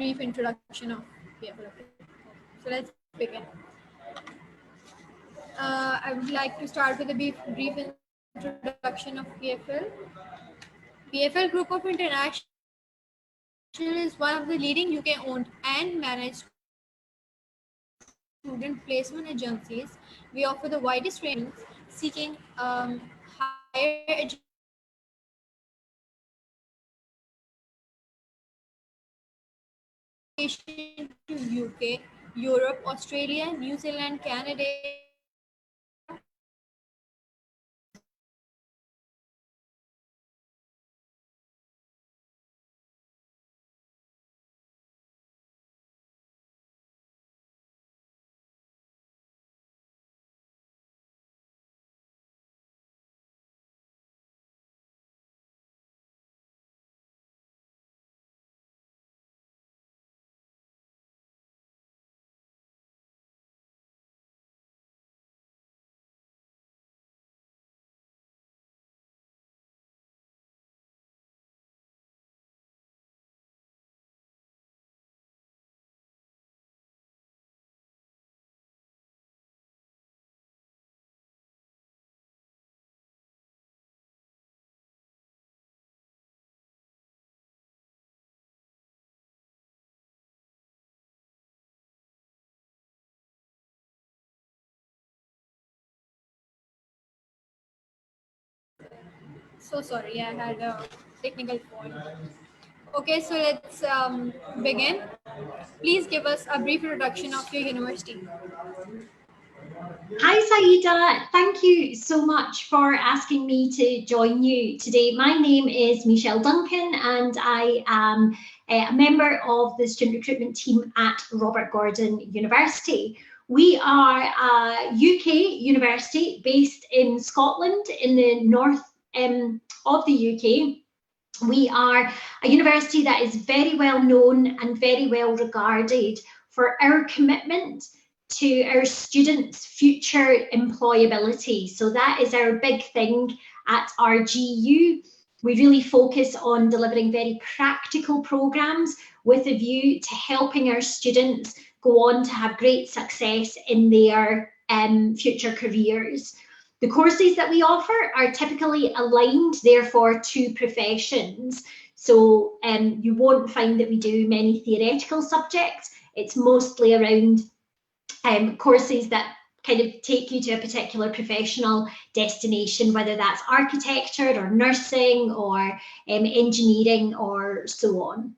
brief introduction of PFL. So let's begin. I would like to start with a brief introduction of PFL. PFL Group of International is one of the leading UK-owned and managed student placement agencies. We offer the widest range seeking higher education to UK, Europe, Australia, New Zealand, Canada. So sorry, I had a technical fault. Okay, so let's begin. Please give us a brief introduction of your university. Hi Saida, thank you so much for asking me to join you today. My name is Michelle Duncan and I am a member of the student recruitment team at Robert Gordon University. We are a UK university based in Scotland in the north of the UK. We are a university that is very well known and very well regarded for our commitment to our students' future employability. So that is our big thing at our GU. We really focus on delivering very practical programs with a view to helping our students go on to have great success in their future careers. The courses that we offer are typically aligned, therefore, to professions. So you won't find that we do many theoretical subjects. It's mostly around courses that kind of take you to a particular professional destination, whether that's architecture or nursing or engineering or so on.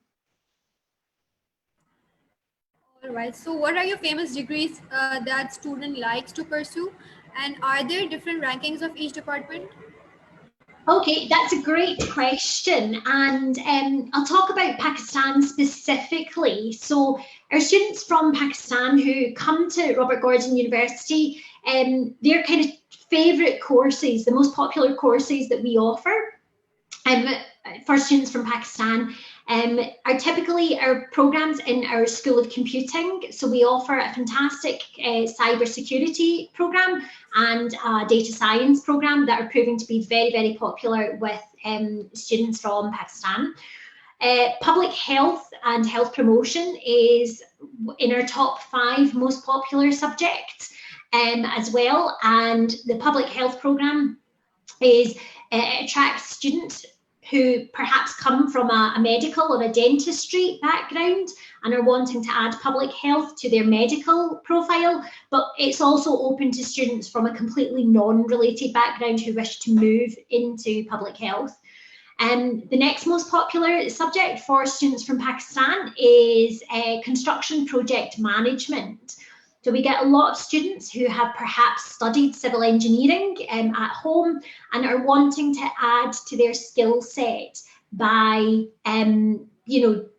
All right, so what are your famous degrees that student likes to pursue, and are there different rankings of each department? Okay, that's a great question, and I'll talk about Pakistan specifically. So our students from Pakistan who come to Robert Gordon University, their kind of favourite courses, the most popular courses that we offer for students from Pakistan are typically our programs in our School of Computing. So we offer a fantastic cybersecurity program and a data science program that are proving to be very, very popular with students from Pakistan. Public health and health promotion is in our top 5 most popular subjects as well. And the public health program is attracts students who perhaps come from a medical or a dentistry background and are wanting to add public health to their medical profile, but it's also open to students from a completely non-related background who wish to move into public health. The next most popular subject for students from Pakistan is construction project management. So we get a lot of students who have perhaps studied civil engineering at home and are wanting to add to their skill set by,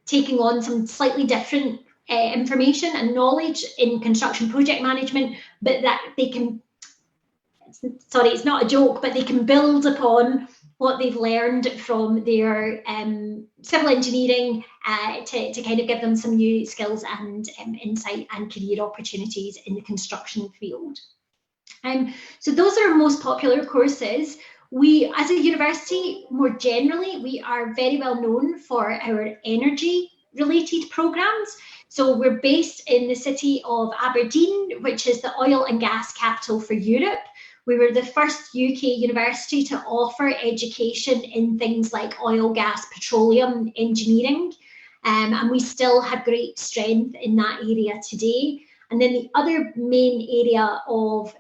taking on some slightly different information and knowledge in construction project management, but that they can, sorry, it's not a joke, but they can build upon what they've learned from their civil engineering to kind of give them some new skills and insight and career opportunities in the construction field. So those are our most popular courses. We, as a university, more generally, we are very well known for our energy related programs. So we're based in the city of Aberdeen, which is the oil and gas capital for Europe. We were the first UK university to offer education in things like oil, gas, petroleum engineering, and we still have great strength in that area today. And then the other main area of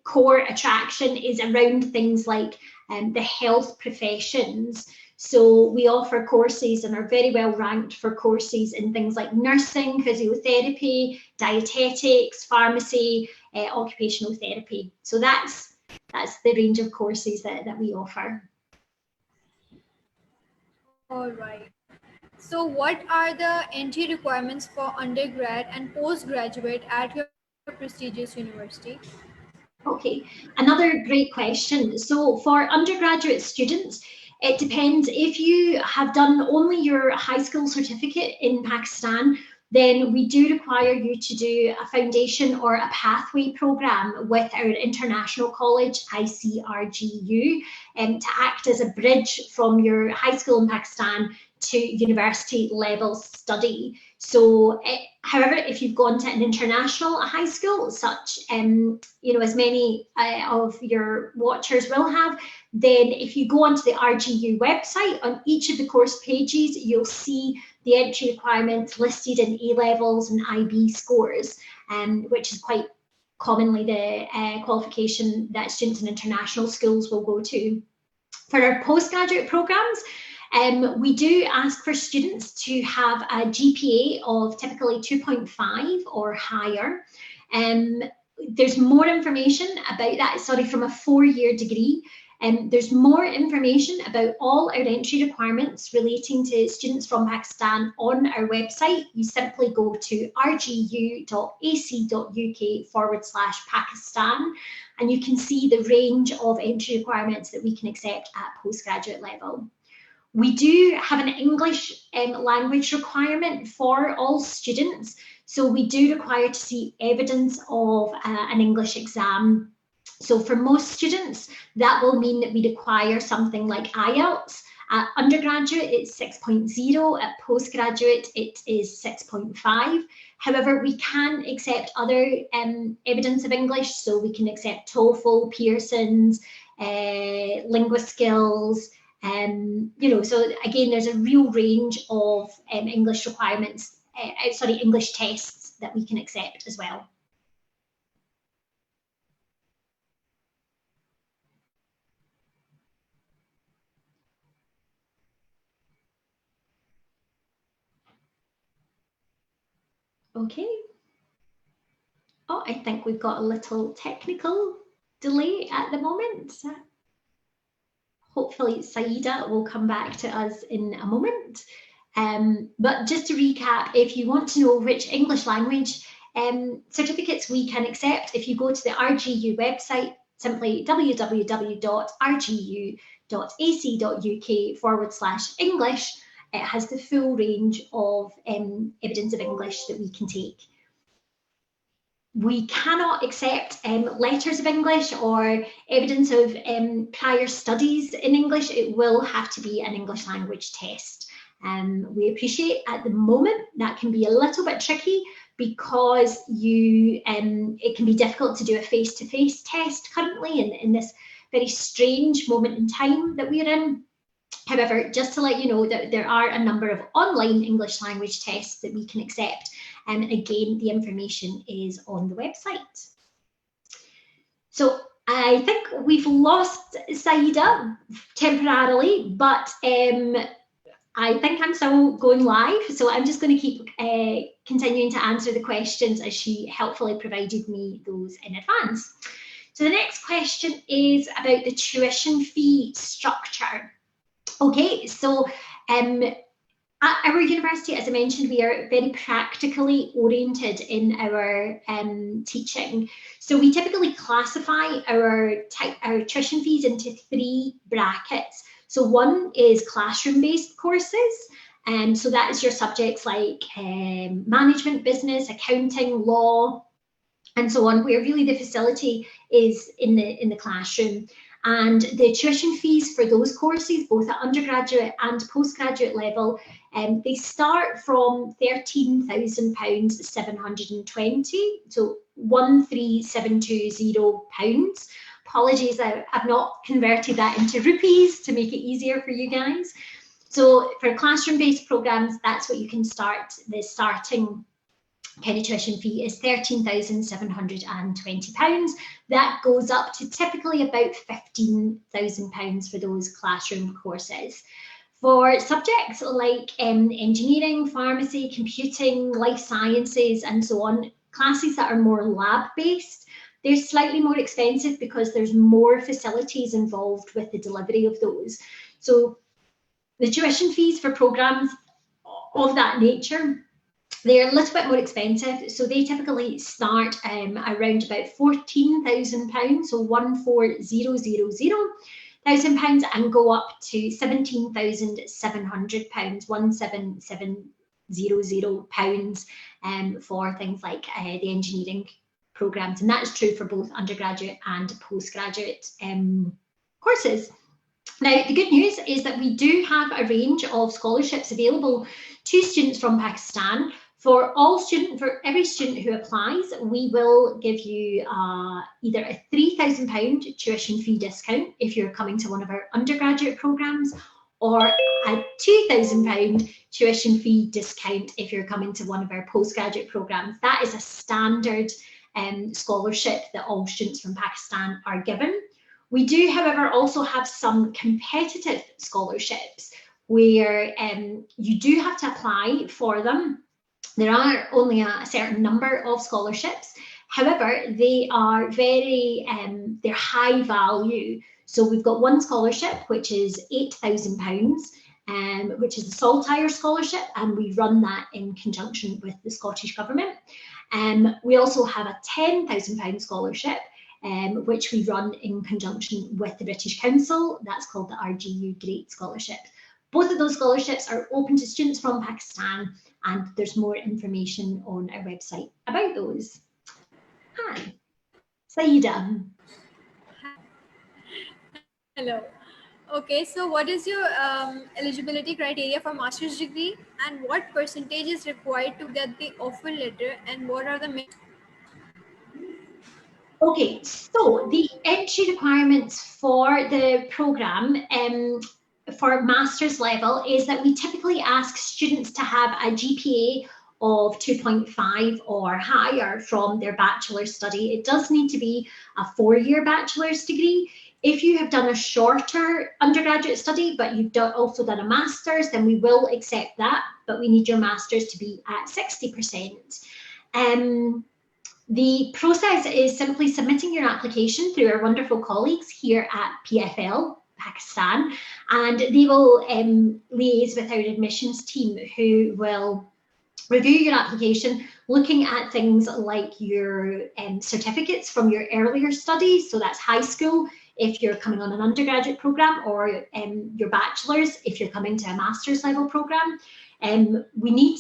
core attraction is around things like the health professions. So we offer courses and are very well ranked for courses in things like nursing, physiotherapy, dietetics, pharmacy, occupational therapy. So that's the range of courses that we offer. All right. So what are the entry requirements for undergrad and postgraduate at your prestigious university? Okay, another great question. So for undergraduate students, it depends. If you have done only your high school certificate in Pakistan, then we do require you to do a foundation or a pathway program with our international college, ICRGU, to act as a bridge from your high school in Pakistan to university level study. So, however, if you've gone to an international high school, such as many of your watchers will have, then if you go onto the RGU website, on each of the course pages, you'll see the entry requirements listed in A levels and IB scores, which is quite commonly the qualification that students in international schools will go to. For our postgraduate programs, we do ask for students to have a GPA of typically 2.5 or higher. There's more information about that, from a 4-year degree. There's more information about all our entry requirements relating to students from Pakistan on our website. You simply go to rgu.ac.uk/Pakistan, and you can see the range of entry requirements that we can accept at postgraduate level. We do have an English language requirement for all students. So we do require to see evidence of an English exam. So for most students, that will mean that we require something like IELTS. At undergraduate, it's 6.0. At postgraduate, it is 6.5. However, we can accept other evidence of English. So we can accept TOEFL, Pearson's, LinguaSkills. So again, there's a real range of English requirements, English tests that we can accept as well. Okay. Oh, I think we've got a little technical delay at the moment. Hopefully Saida will come back to us in a moment. But just to recap, if you want to know which English language certificates we can accept, if you go to the RGU website, simply www.rgu.ac.uk/English, it has the full range of evidence of English that we can take. We cannot accept letters of English or evidence of prior studies in English. It will have to be an English language test. We appreciate at the moment that can be a little bit tricky because it can be difficult to do a face-to-face test currently in this very strange moment in time that we're in. However, just to let you know that there are a number of online English language tests that we can accept. And again, the information is on the website. So I think we've lost Saida temporarily, but I think I'm still going live. So I'm just going to keep continuing to answer the questions as she helpfully provided me those in advance. So the next question is about the tuition fee structure. Okay, so at our university, as I mentioned, we are very practically oriented in our teaching. So we typically classify our tuition fees into 3 brackets. So one is classroom-based courses. So that is your subjects like management, business, accounting, law, and so on, where really the facility is in the classroom. And the tuition fees for those courses, both at undergraduate and postgraduate level, they start from £13,720, so £13,720. Apologies, I've not converted that into rupees to make it easier for you guys. So for classroom-based programs, that's what you can start. The starting kind of tuition fee is £13,720. That goes up to typically about £15,000 for those classroom courses. For subjects like engineering, pharmacy, computing, life sciences, and so on, classes that are more lab-based, they're slightly more expensive because there's more facilities involved with the delivery of those. So the tuition fees for programs of that nature, they're a little bit more expensive, so they typically start around about £14,000, so £14,000, and go up to £17,700, £17,700 for things like the engineering programs, and that is true for both undergraduate and postgraduate courses. Now, the good news is that we do have a range of scholarships available to students from Pakistan. For every student who applies, we will give you either a £3,000 tuition fee discount if you're coming to one of our undergraduate programs, or a £2,000 tuition fee discount if you're coming to one of our postgraduate programs. That is a standard scholarship that all students from Pakistan are given. We do, however, also have some competitive scholarships where you do have to apply for them. There are only a certain number of scholarships. However, they are they're high value. So we've got one scholarship, which is £8,000, which is the Saltire Scholarship, and we run that in conjunction with the Scottish Government. We also have a £10,000 scholarship, which we run in conjunction with the British Council. That's called the RGU Great Scholarship. Both of those scholarships are open to students from Pakistan, and there's more information on our website about those. Hi, Saida. Hello. Okay, so what is your eligibility criteria for master's degree, and what percentage is required to get the offer letter, and what are the Okay, so the entry requirements for the programme for master's level is that we typically ask students to have a GPA of 2.5 or higher from their bachelor's study. It does need to be a 4-year bachelor's degree. If you have done a shorter undergraduate study, but you've also done a master's, then we will accept that, but we need your master's to be at 60%. The process is simply submitting your application through our wonderful colleagues here at PFL Pakistan, and they will liaise with our admissions team, who will review your application, looking at things like your certificates from your earlier studies. So that's high school if you're coming on an undergraduate programme, or your bachelor's if you're coming to a master's level programme. We need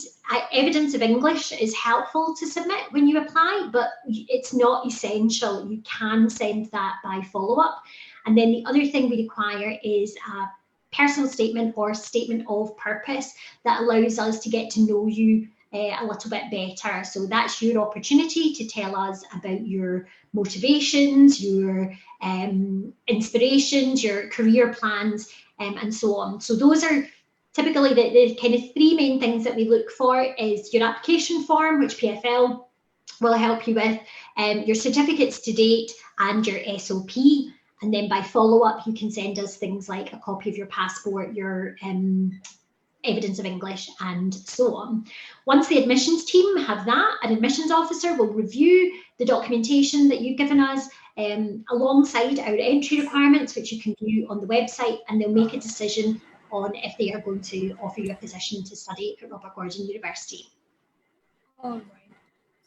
evidence of English is helpful to submit when you apply, but it's not essential. You can send that by follow-up. And then the other thing we require is a personal statement or statement of purpose that allows us to get to know you a little bit better. So that's your opportunity to tell us about your motivations, your inspirations, your career plans, and so on. So those are typically the kind of 3 main things that we look for: is your application form, which PFL will help you with, your certificates to date, and your SOP. And then by follow-up, you can send us things like a copy of your passport, your evidence of English, and so on. Once the admissions team have that, an admissions officer will review the documentation that you've given us alongside our entry requirements, which you can view on the website, and they'll make a decision on if they are going to offer you a position to study at Robert Gorgon University. All right.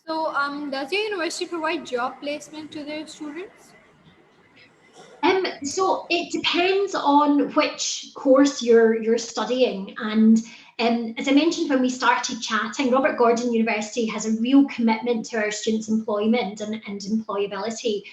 So does your university provide job placement to their students? So it depends on which course you're studying, and as I mentioned when we started chatting, Robert Gorgon University has a real commitment to our students' employment and employability.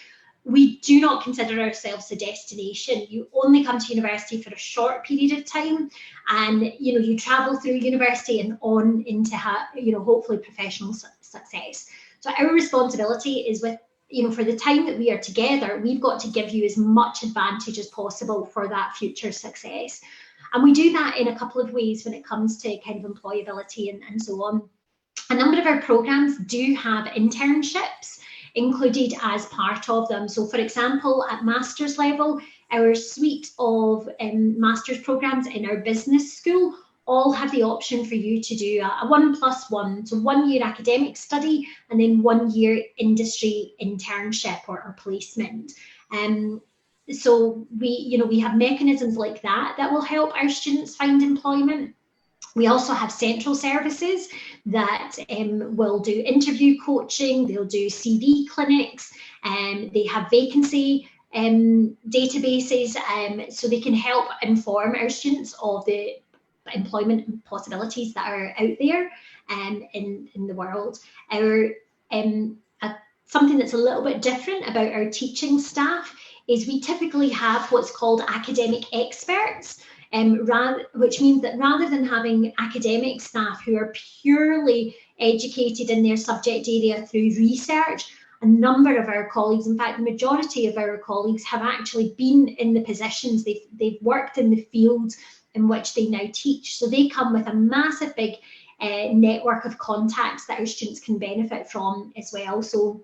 we do not consider ourselves a destination. You only come to university for a short period of time, and you travel through university and on into hopefully professional success. So our responsibility is for the time that we are together, we've got to give you as much advantage as possible for that future success. And we do that in a couple of ways when it comes to kind of employability and so on. A number of our programs do have internships included as part of them. So for example, at master's level, our suite of master's programs in our business school all have the option for you to do a 1+1, so 1 year academic study and then 1 year industry internship or placement. So we have mechanisms like that will help our students find employment. We also have central services that will do interview coaching, they'll do CV clinics, and they have vacancy databases, so they can help inform our students of the employment possibilities that are out there in the world. Something that's a little bit different about our teaching staff is we typically have what's called academic experts. Which means that rather than having academic staff who are purely educated in their subject area through research, a number of our colleagues, in fact the majority of our colleagues, have actually been in the positions, they've worked in the fields in which they now teach. So they come with a massive big network of contacts that our students can benefit from as well. So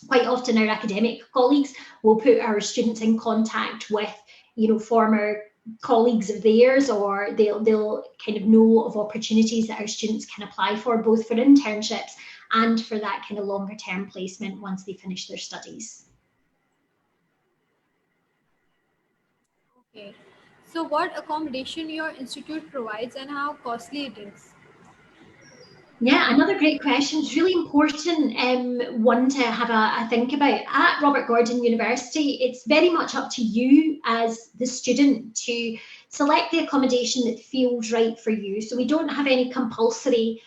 quite often our academic colleagues will put our students in contact with former colleagues of theirs, or they'll kind of know of opportunities that our students can apply for, both for internships and for that kind of longer term placement once they finish their studies. Okay, so what accommodation your institute provides and how costly it is? Yeah, another great question. It's really important one to have a think about. At Robert Gordon University, it's very much up to you as the student to select the accommodation that feels right for you. So we don't have any compulsory,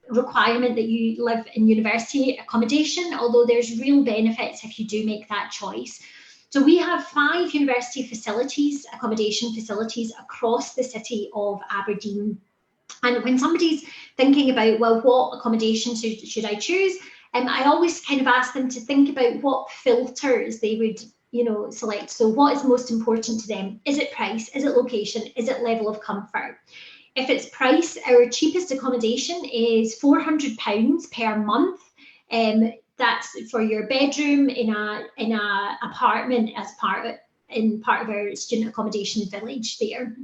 requirement that you live in university accommodation, although there's real benefits if you do make that choice. So we have 5 university facilities, accommodation facilities across the city of Aberdeen. And when somebody's thinking about, well, what accommodation should I choose? I always kind of ask them to think about what filters they would, select. So what is most important to them? Is it price? Is it location? Is it level of comfort? If it's price, our cheapest accommodation is £400 per month. That's for your bedroom in a apartment as part of our student accommodation village there.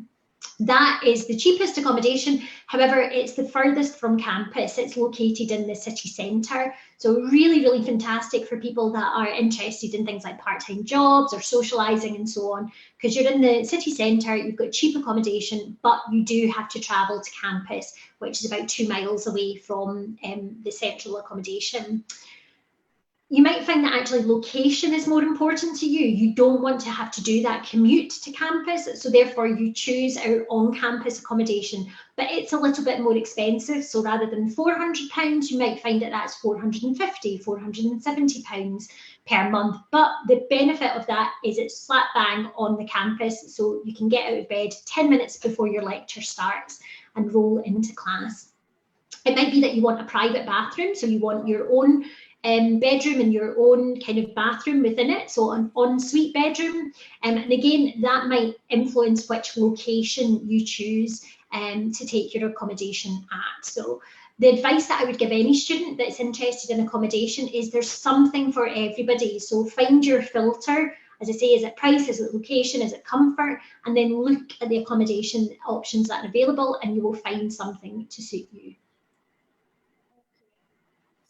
That is the cheapest accommodation. However, it's the furthest from campus. It's located in the city centre. So really, really fantastic for people that are interested in things like part-time jobs or socialising and so on, because you're in the city centre, you've got cheap accommodation, but you do have to travel to campus, which is about 2 miles away from the central accommodation. You might find that actually location is more important to you. You don't want to have to do that commute to campus, so therefore you choose our on-campus accommodation, but it's a little bit more expensive. So rather than £400, you might find that that's £450, £470 per month. But the benefit of that is it's slap bang on the campus, so you can get out of bed 10 minutes before your lecture starts and roll into class. It might be that you want a private bathroom, so you want your own bedroom and your own kind of bathroom within it, so an ensuite bedroom, and again that might influence which location you choose to take your accommodation at. So the advice that I would give any student that's interested in accommodation is there's something for everybody. So find your filter, as I say, is it price, is it location, is it comfort, and then look at the accommodation options that are available and you will find something to suit you.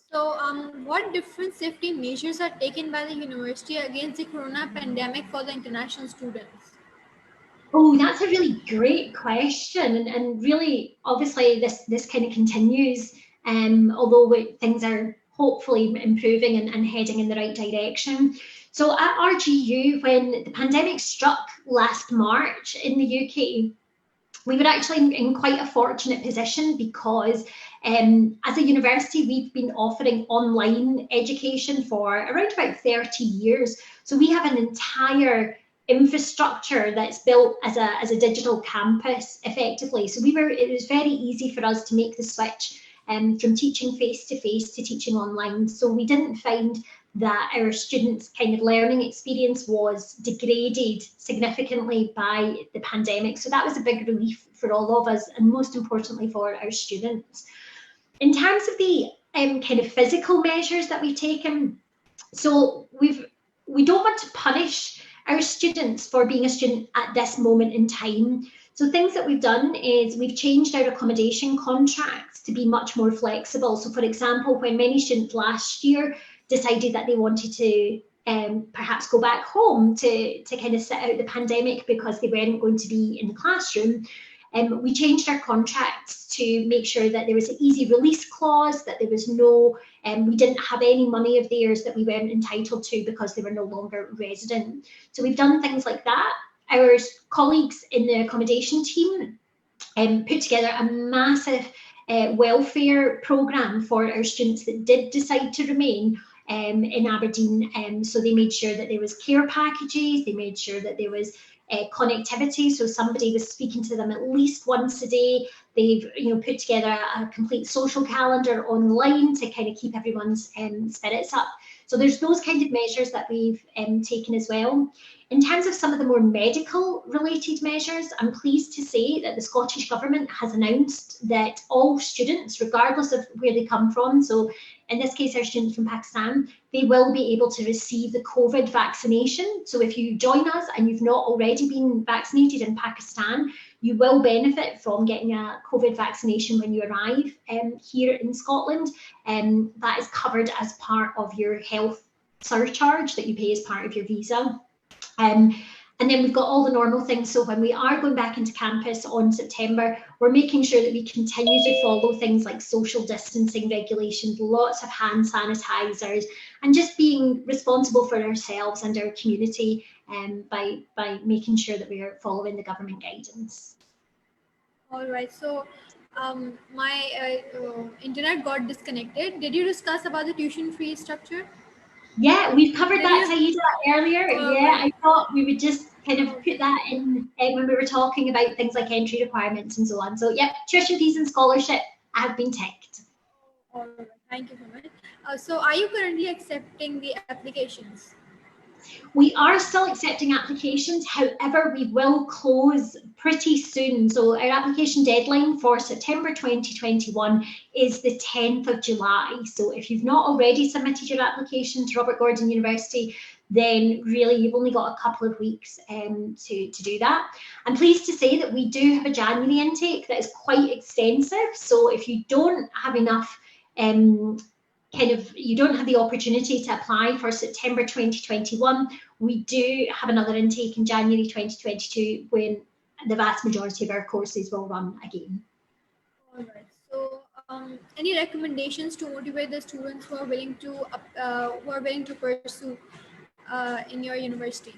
So, what different safety measures are taken by the university against the corona pandemic for the international students? Oh, that's a really great question, and really, obviously, this kind of continues, although things are hopefully improving and heading in the right direction. So at RGU, when the pandemic struck last March in the UK, we were actually in quite a fortunate position because As a university, we've been offering online education for around about 30 years. So we have an entire infrastructure that's built as a digital campus effectively. So it was very easy for us to make the switch from teaching face-to-face to teaching online. So we didn't find that our students' kind of learning experience was degraded significantly by the pandemic. So that was a big relief for all of us, and most importantly for our students. In terms of the kind of physical measures that we've taken, so we don't want to punish our students for being a student at this moment in time. So things that we've done is we've changed our accommodation contracts to be much more flexible. So for example, when many students last year decided that they wanted to perhaps go back home to kind of sit out the pandemic because they weren't going to be in the classroom, we changed our contracts to make sure that there was an easy release clause, that there was no, we didn't have any money of theirs that we weren't entitled to because they were no longer resident. So we've done things like that. Our colleagues in the accommodation team put together a massive welfare programme for our students that did decide to remain in Aberdeen. So they made sure that there was care packages, they made sure that there was connectivity, so somebody was speaking to them at least once a day. They've put together a complete social calendar online to kind of keep everyone's spirits up. So there's those kind of measures that we've taken as well. In terms of some of the more medical related measures, I'm pleased to say that the Scottish Government has announced that all students, regardless of where they come from, so in this case our students from Pakistan, they will be able to receive the COVID vaccination. So if you join us and you've not already been vaccinated in Pakistan, you will benefit from getting a COVID vaccination when you arrive here in Scotland. That is covered as part of your health surcharge that you pay as part of your visa. And then we've got all the normal things. So when we are going back into campus on September, we're making sure that we continue to follow things like social distancing regulations, lots of hand sanitizers, and just being responsible for ourselves and our community by making sure that we are following the government guidance. All right. So my internet got disconnected. Did you discuss about the tuition fee structure? Yeah, we've covered that, Saida, earlier. Yeah, I thought we would just kind of put that in when we were talking about things like entry requirements and so on. So, yep, tuition fees and scholarship have been ticked. All right, thank you so much. So, are you currently accepting the applications? We are still accepting applications, however, we will close pretty soon. So our application deadline for September 2021 is the 10th of July. So if you've not already submitted your application to Robert Gordon University, then really you've only got a couple of weeks to do that. I'm pleased to say that we do have a January intake that is quite extensive. So if you don't have enough you don't have the opportunity to apply for September 2021, we do have another intake in January 2022 when the vast majority of our courses will run again. All right. So, any recommendations to motivate the students who are willing to pursue in your university?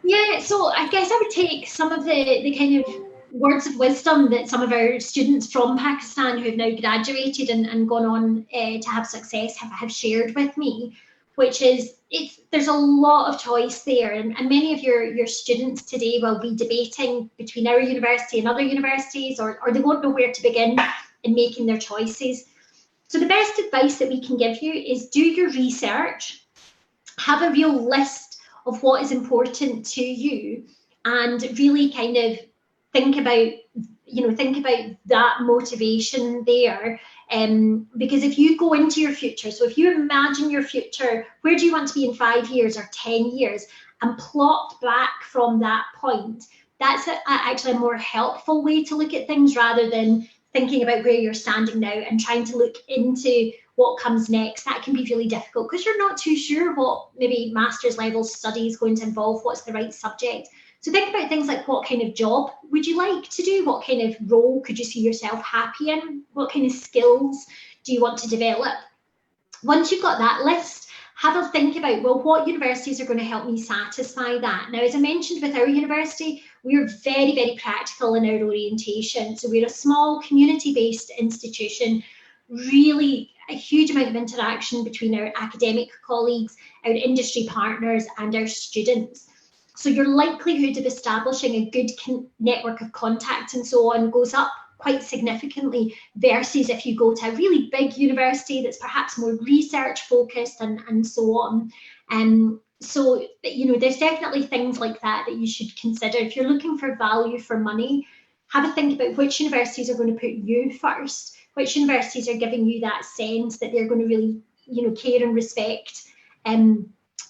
Yeah, so I guess I would take some of the kind of words of wisdom that some of our students from Pakistan who have now graduated and gone on to have success have shared with me, which is there's a lot of choice there, and many of your students today will be debating between our university and other universities, or they won't know where to begin in making their choices. So the best advice that we can give you is do your research, have a real list of what is important to you, and really kind of think about that motivation there. Because if you go into your future, so if you imagine your future, where do you want to be in 5 years or 10 years, and plot back from that point, that's actually a more helpful way to look at things rather than thinking about where you're standing now and trying to look into what comes next. That can be really difficult because you're not too sure what maybe master's level study is going to involve, what's the right subject. So think about things like what kind of job would you like to do? What kind of role could you see yourself happy in? What kind of skills do you want to develop? Once you've got that list, have a think about, well, what universities are going to help me satisfy that? Now, as I mentioned with our university, we're very, very practical in our orientation. So we're a small community-based institution, really a huge amount of interaction between our academic colleagues, our industry partners, and our students. So your likelihood of establishing a good network of contacts and so on goes up quite significantly versus if you go to a really big university that's perhaps more research focused and so on. So, you know, there's definitely things like that that you should consider. If you're looking for value for money, have a think about which universities are going to put you first, which universities are giving you that sense that they're going to really, you know, care and respect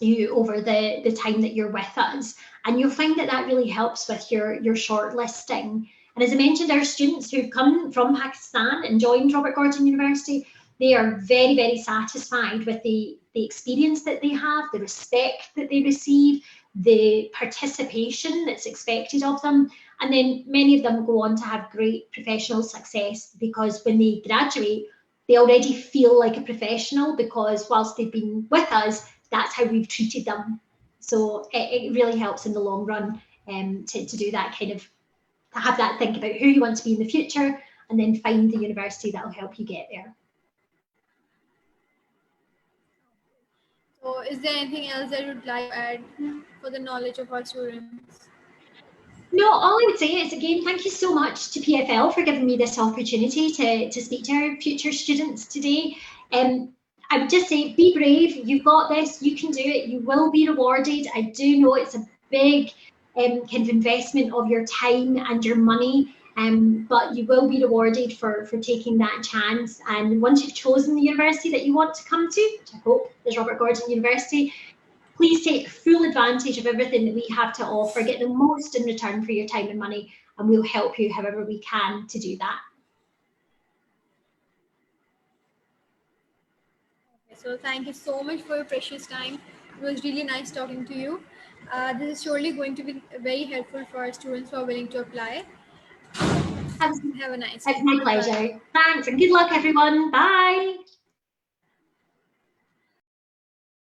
you over the time that you're with us. And you'll find that that really helps with your shortlisting. And as I mentioned, our students who've come from Pakistan and joined Robert Gordon University, they are very, very satisfied with the experience that they have, the respect that they receive, the participation that's expected of them. And then many of them go on to have great professional success because when they graduate, they already feel like a professional because whilst they've been with us, that's how we've treated them. So it really helps in the long run to do that kind of, to have that think about who you want to be in the future and then find the university that will help you get there. So is there anything else that you would like to add for the knowledge of our students? No, all I would say is, again, thank you so much to PFL for giving me this opportunity to speak to our future students today. I would just say, be brave, you've got this, you can do it, you will be rewarded. I do know it's a big kind of investment of your time and your money, but you will be rewarded for taking that chance. And once you've chosen the university that you want to come to, which I hope is Robert Gordon University, please take full advantage of everything that we have to offer, get the most in return for your time and money, and we'll help you however we can to do that. So thank you so much for your precious time. It was really nice talking to you. This is surely going to be very helpful for our students who are willing to apply. Have a nice day. It's my pleasure. Thanks and good luck, everyone. Bye.